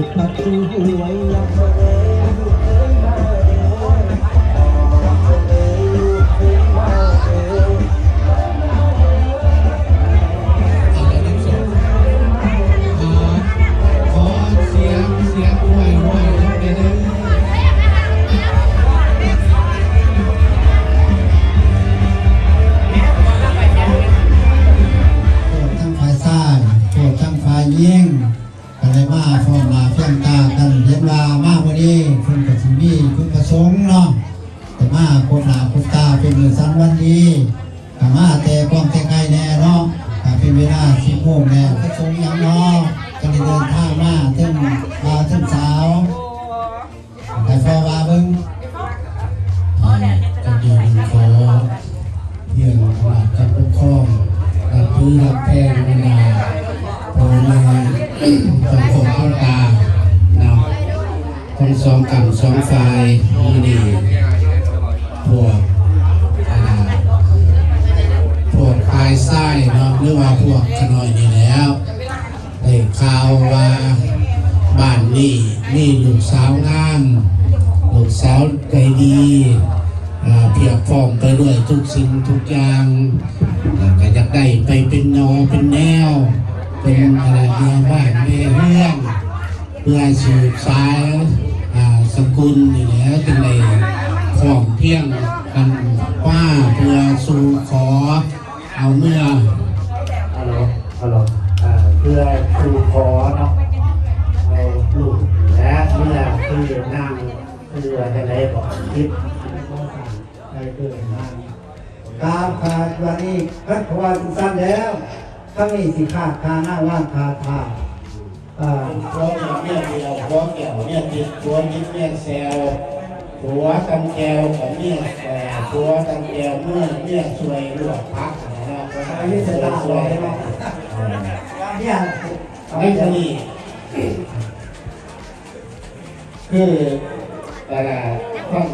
ดประตูไว้ยังบ่ได้ลูกเคยมาเด้อบ่ได้ลูกเคยมาเด้อขอเสียงห่วยๆเด้อทั้งฝ่ายซ้ายทั้งฝ่ายยิงอะไรมาฟอมมาเพียงตากันเห็นว่ามาวันนี้คุณกับสิมีคุณประสงค์เนาะแต่มาคนหนาคนตาเป็นมือสันวันนี้แต่มาแต่ความแต่ไงแน่เนาะแต่เป็นเวลา10 โมงแน่ประสงค์ยังเนาะก็ได้เดินทางมาถึงถึงสาวแต่ฟอว่าเบิ้งก็ดีขอเพียงว่ากับปกครองกับพื้นรับแพงเวลาพอมาสังคมข้างตานำคนสองกำสองฝ่ายมือดีพวกฝ่ายไส้เนาะหรือว่าพวกขน้อยนี่แล้วได้ข่าวว่าบ้านนี่ลูกสาวงามลูกสาวใจดีเพียบพร้อมไปด้วยทุกสิ่งทุกอย่างก็อยากได้ไปเป็นนอเป็นแนวเป็นอะไรแม่บ้านแม่เรือนเพื่อสืบสายสกุลนี่แหละจึงได้ของเพียงกันว่าเพื่อสู่ขอเอาเมื่อฮัลโหลเพื่อสู่ขอเนาะเอาลูกและเมื่อคือนั่งคือจะได้บอกคิดได้เกิดนั่งการขาดวันนี้พัดวันสั้นแล้วทั้งนี้สิขาดคาหน้าว่างคาทาหัวเนี่ยเดียวหัวแก้วเนี่ยติดหัวยิ้มเนี่ยแซวหัวตังแก้วของเนี่ยหัวตังแก้วเมื่อเนี่ยสวยรวดพักนะครับอันนี้จะสวยไหมเนี่ยไม่ใช่คืออะไรต้อง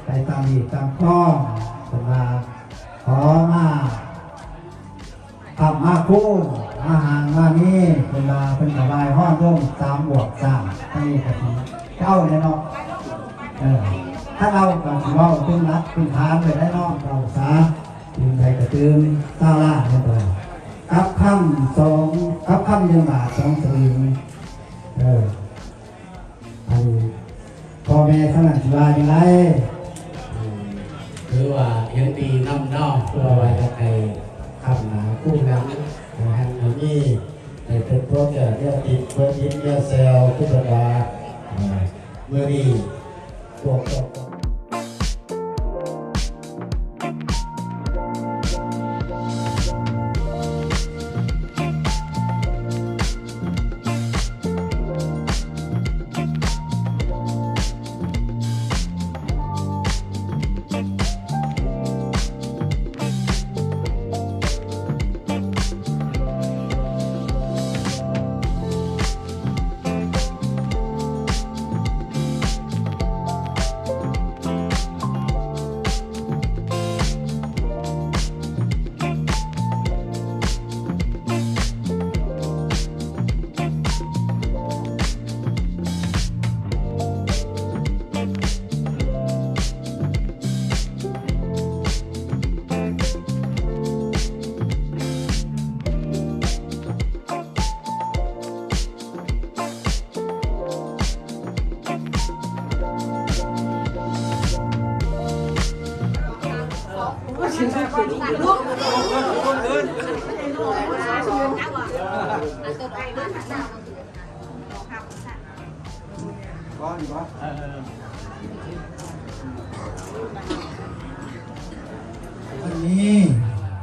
ไปตามหีบตามข้อสมาขอมาทำมาคู่มาหางมานี่เวลาเป็นสบายห้องร่ม3 บวก 3ให้กับเจ้าเนี่ยเนาะถ้าเรากับเราเป็นรักเป็นทานไปได้เนาะเราสาถึงใจกระตือซาล่าเนี่ยไปกับคำ2กับคำ1 บาท 2 สลึงพ่อแม่ขนาดว่าอย่างไรหรือว่าเห็นดีน้ำนอกเพื่อว่าจะไปคำหนาคู่นั้นทางนี้ในเป็นโปรเจกต์เนี่ยติดเพื่อยิ้มเนี่ยเซลล์ทุกประการเมื่อนี้พวกวันนี้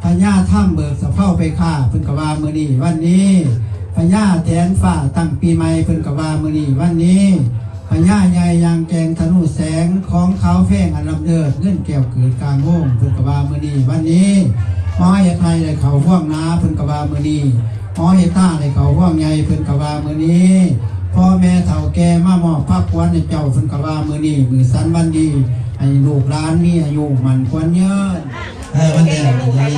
พญาถ้ำเบิกสะเพ้าไปฆ่าเพิ่นกว่ามื้อนี้วันนี้พญาแทนฝ่าตั้งปีใหม่เพิ่นกว่ามื้อนี้วันนี้พญาใหญ่ยางแกงธนูแสงของเขาแฝงอันลำเดิดเงื่อนแก้วเกิดกลางโง่เพิ่นกว่ามื้อนี้วันนี้หมอเฮ็ดไทยได้เขาพ่วงนาเพิ่นกว่ามื้อนี้หมอเฮ็ดท่าได้เขาพ่วงใหญ่เพิ่นกว่ามื้อนี้พ่อแม่เฒ่าแก่มามอบพักวันให้เจ้าเพิ่นกว่ามื้อนี้มื้อสันวันดีให้ลูกหลานมีอายุมั่นควรยืนวันเดียวเลย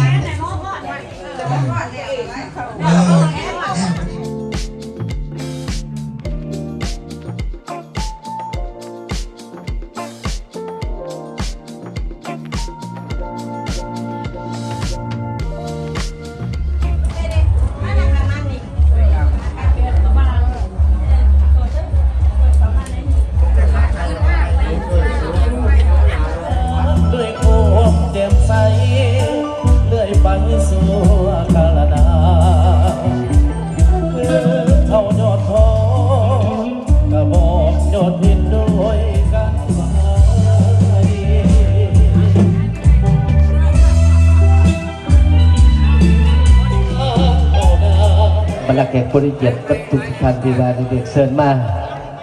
ริเกียรติกับทุกท่านที่ว่าเด็กเชิญมา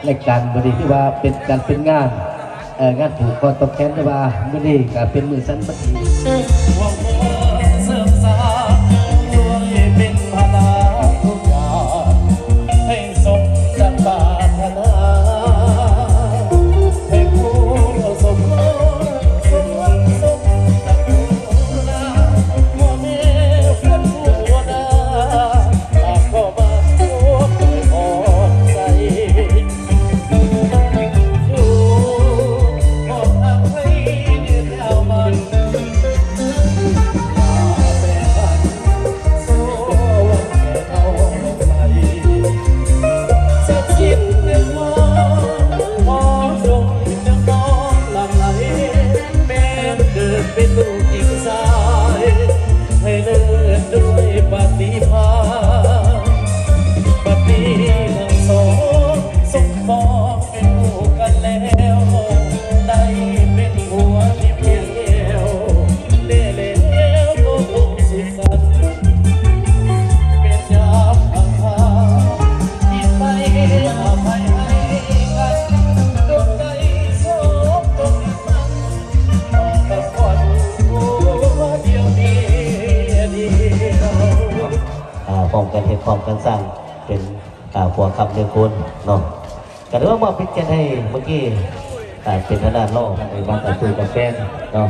ในการบริที่ว่าเป็นการเป็นงานงานผูกคอตกแขนที่ว่ามื้อนี้ก็เป็นมื้อสันบัดนี้ ว่าโมเสริมสร้างช่วยเป็นพลาทุกอย่างให้สมดังปรารถนาให้ผู้สมหวังสมหวังสมดังผู้ลาว่าแม่เพื่อนผู้ดาอาก็มาพบอ่อนใจอยู่มองทางให้เดินยาวมัน เป็นลูกอีกสายให้เลิศด้วยปฏิภาณปฏิทั้งสองสมปองเป็นคู่กันแล้วได้เป็นหัวที่เพียงเอวเล่เล่แล้วก็คงสุขสันต์เป็นยามห่างหาที่ไปอภัยให้กันดวงใจสมตกมันกับคนเดียวเดียวพร้อมกันเห็นพร้อมกันสร้างเป็นหัวคำเนื้อคุณเนาะก็ถือว่ามาพิจารณาให้เมื่อกี้เป็นทางด้านโลกในบ้านตะคุยกับแฟนเนาะ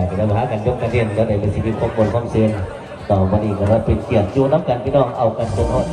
เป็นปัญหากันยกกันเรียนแล้วในเป็นชีวิตครอบครัวความเสื่อมต่อมาอีกแล้วเป็นเกียรติอยู่น้ำกันพี่น้องเอากันจนหมด